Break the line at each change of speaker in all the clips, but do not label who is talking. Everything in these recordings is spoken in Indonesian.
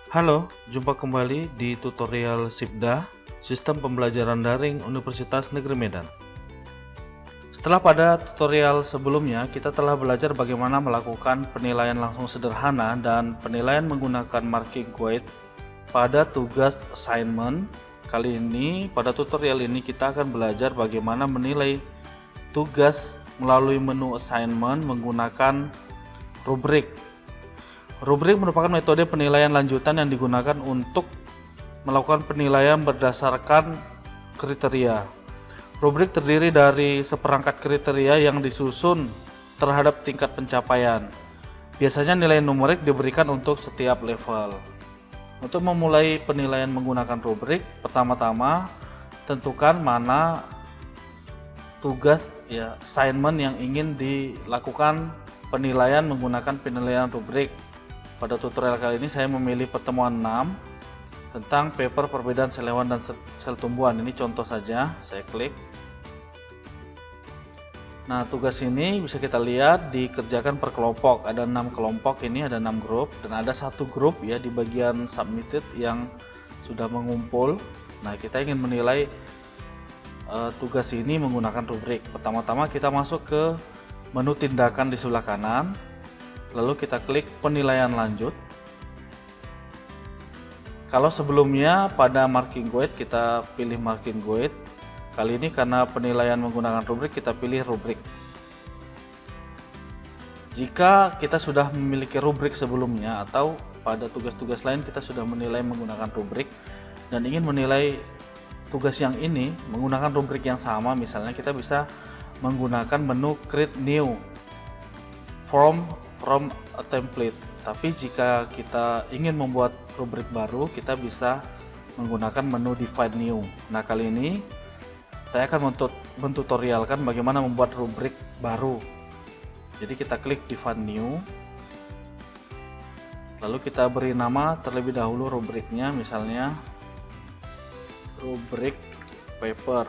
Halo, jumpa kembali di tutorial SIPDA, Sistem Pembelajaran Daring Universitas Negeri Medan. Setelah pada tutorial sebelumnya, kita telah belajar bagaimana melakukan penilaian langsung sederhana dan penilaian menggunakan marking guide pada tugas assignment. Kali ini, pada tutorial ini kita akan belajar bagaimana menilai tugas melalui menu assignment menggunakan rubrik. Rubrik merupakan metode penilaian lanjutan yang digunakan untuk melakukan penilaian berdasarkan kriteria. Rubrik terdiri dari seperangkat kriteria yang disusun terhadap tingkat pencapaian. Biasanya nilai numerik diberikan untuk setiap level. Untuk memulai penilaian menggunakan rubrik, pertama-tama tentukan mana tugas assignment yang ingin dilakukan penilaian menggunakan penilaian rubrik. Pada tutorial kali ini saya memilih pertemuan 6 tentang paper perbedaan sel hewan dan sel tumbuhan. Ini contoh saja, saya klik. Nah, tugas ini bisa kita lihat dikerjakan per kelompok. Ada 6 kelompok, ini ada 6 grup dan ada satu grup ya di bagian submitted yang sudah mengumpul. Nah, kita ingin menilai tugas ini menggunakan rubrik. Pertama-tama kita masuk ke menu tindakan di sebelah kanan. Lalu kita klik penilaian lanjut. Kalau sebelumnya pada marking guide kita pilih marking guide, kali ini karena penilaian menggunakan rubrik kita pilih rubrik. Jika kita sudah memiliki rubrik sebelumnya atau pada tugas-tugas lain kita sudah menilai menggunakan rubrik dan ingin menilai tugas yang ini menggunakan rubrik yang sama, misalnya kita bisa menggunakan menu create new from a template. Tapi jika kita ingin membuat rubrik baru, kita bisa menggunakan menu define new. Nah, kali ini saya akan mentutorialkan bagaimana membuat rubrik baru. Jadi kita klik define new, lalu kita beri nama terlebih dahulu rubriknya, misalnya rubrik paper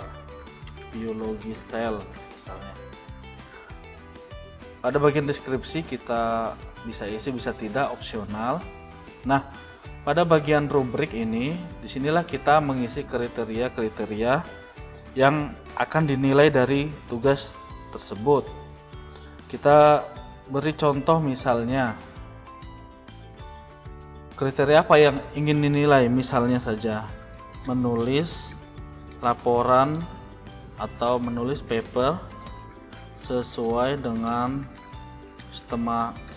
biologi sel misalnya. Pada bagian deskripsi kita bisa isi, bisa tidak, opsional. Nah, pada bagian rubrik ini, disinilah kita mengisi kriteria-kriteria yang akan dinilai dari tugas tersebut. Kita beri contoh, misalnya kriteria apa yang ingin dinilai, misalnya saja menulis laporan atau menulis paper sesuai dengan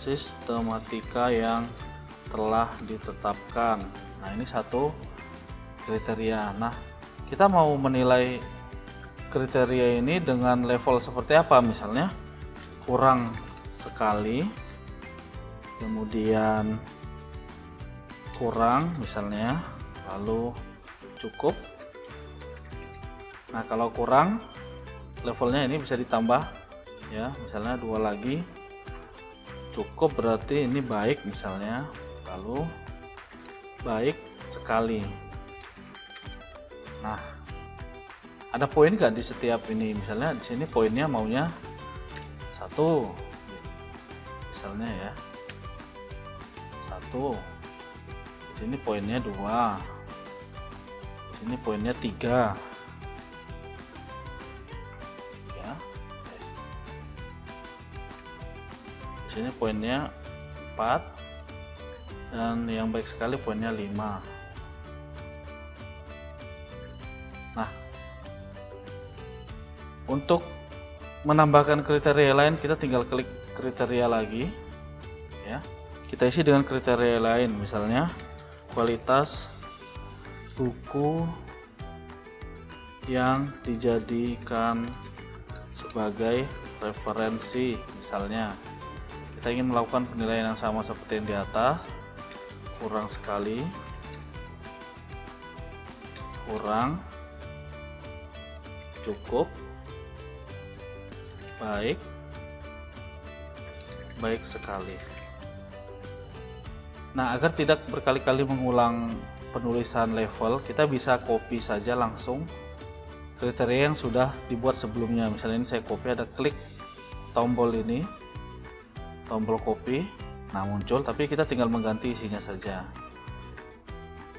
sistematika yang telah ditetapkan. Nah, ini satu kriteria. Nah, kita mau menilai kriteria ini dengan level seperti apa, misalnya kurang sekali, kemudian kurang misalnya, lalu cukup. Nah, kalau kurang levelnya ini bisa ditambah ya, misalnya 2 lagi. Cukup berarti ini baik misalnya, lalu baik sekali. Nah, ada poin nggak di setiap ini? Misalnya di sini poinnya maunya 1 misalnya ya, 1. Di sini poinnya 2, di sini poinnya 3. Sini poinnya 4 dan yang baik sekali poinnya 5. Nah, untuk menambahkan kriteria lain kita tinggal klik kriteria lagi ya. Kita isi dengan kriteria lain, misalnya kualitas buku yang dijadikan sebagai referensi misalnya. Kita ingin melakukan penilaian yang sama seperti yang di atas, kurang sekali, kurang, cukup, baik, baik sekali. Nah, agar tidak berkali-kali mengulang penulisan level, kita bisa copy saja langsung kriteria yang sudah dibuat sebelumnya. Misalnya ini saya copy, ada klik tombol ini, tombol copy, nah muncul, tapi kita tinggal mengganti isinya saja.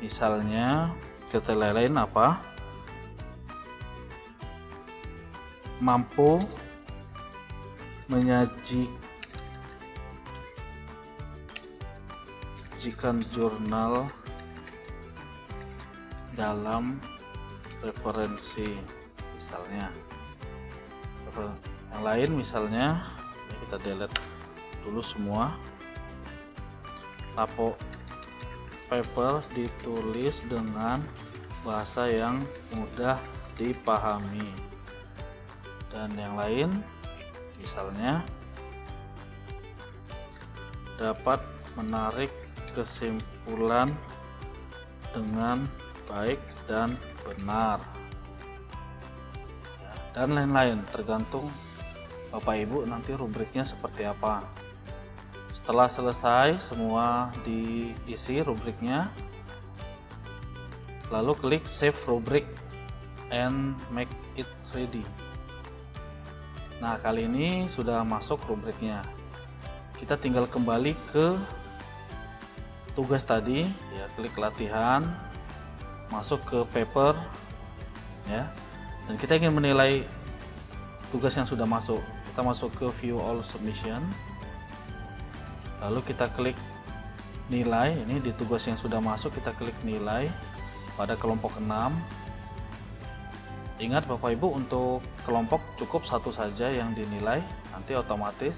Misalnya kita lain apa? Mampu menyajikan jurnal dalam referensi, misalnya. Yang lain misalnya kita delete dulu semua. Lapo paper ditulis dengan bahasa yang mudah dipahami. Dan yang lain misalnya dapat menarik kesimpulan dengan baik dan benar, dan lain-lain, tergantung Bapak Ibu nanti rubriknya seperti apa. Setelah selesai semua diisi rubriknya, lalu klik save rubrik and make it ready. Nah, kali ini sudah masuk rubriknya. Kita tinggal kembali ke tugas tadi, ya, klik latihan, masuk ke paper, ya. Dan kita ingin menilai tugas yang sudah masuk. Kita masuk ke view all submission. Lalu kita klik nilai. Ini di tugas yang sudah masuk kita klik nilai pada kelompok 6. Ingat Bapak Ibu, untuk kelompok cukup satu saja yang dinilai, nanti otomatis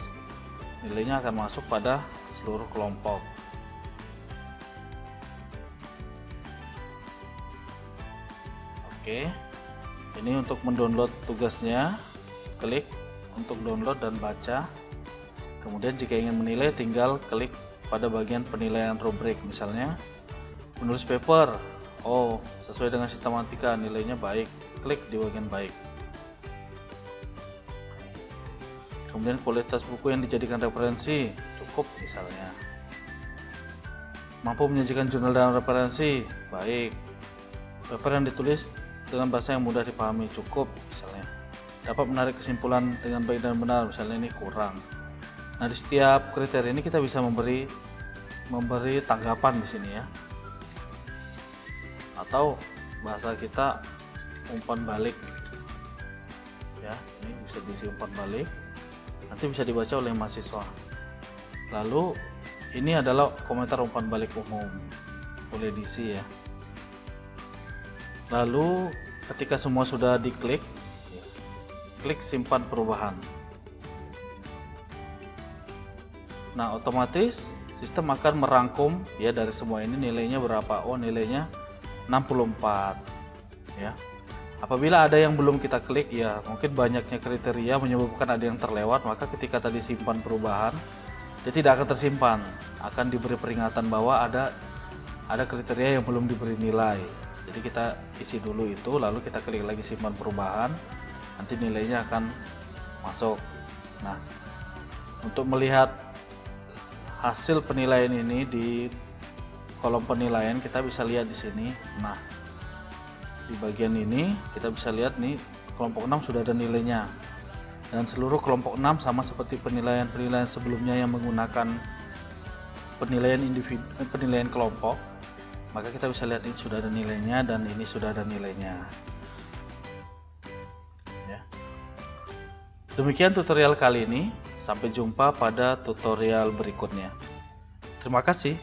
nilainya akan masuk pada seluruh kelompok. Oke, ini untuk mendownload tugasnya, klik untuk download dan baca. Kemudian jika ingin menilai tinggal klik pada bagian penilaian rubrik, misalnya menulis paper, oh sesuai dengan sistematika nilainya baik, klik di bagian baik. Kemudian kualitas buku yang dijadikan referensi cukup, misalnya mampu menyajikan jurnal dalam referensi baik, paper yang ditulis dengan bahasa yang mudah dipahami cukup, misalnya dapat menarik kesimpulan dengan baik dan benar, misalnya ini kurang. Nah, di setiap kriteria ini kita bisa memberi tanggapan di sini, ya. Atau bahasa kita umpan balik. Ya, ini bisa diisi umpan balik. Nanti bisa dibaca oleh mahasiswa. Lalu ini adalah komentar umpan balik umum. Boleh diisi, ya. Lalu ketika semua sudah diklik, klik simpan perubahan. Nah, otomatis sistem akan merangkum, ya, dari semua ini nilainya berapa. Oh, nilainya 64, ya. Apabila ada yang belum kita klik, ya mungkin banyaknya kriteria menyebabkan ada yang terlewat, maka ketika tadi simpan perubahan, dia tidak akan tersimpan, akan diberi peringatan bahwa ada kriteria yang belum diberi nilai. Jadi kita isi dulu itu, lalu kita klik lagi simpan perubahan, nanti nilainya akan masuk. Nah, untuk melihat hasil penilaian ini di kolom penilaian, kita bisa lihat di sini. Nah, di bagian ini kita bisa lihat nih, kelompok 6 sudah ada nilainya, dan seluruh kelompok 6 sama seperti penilaian sebelumnya yang menggunakan penilaian individu, penilaian kelompok. Maka kita bisa lihat ini sudah ada nilainya dan ini sudah ada nilainya, ya. Demikian tutorial kali ini. Sampai jumpa pada tutorial berikutnya. Terima kasih.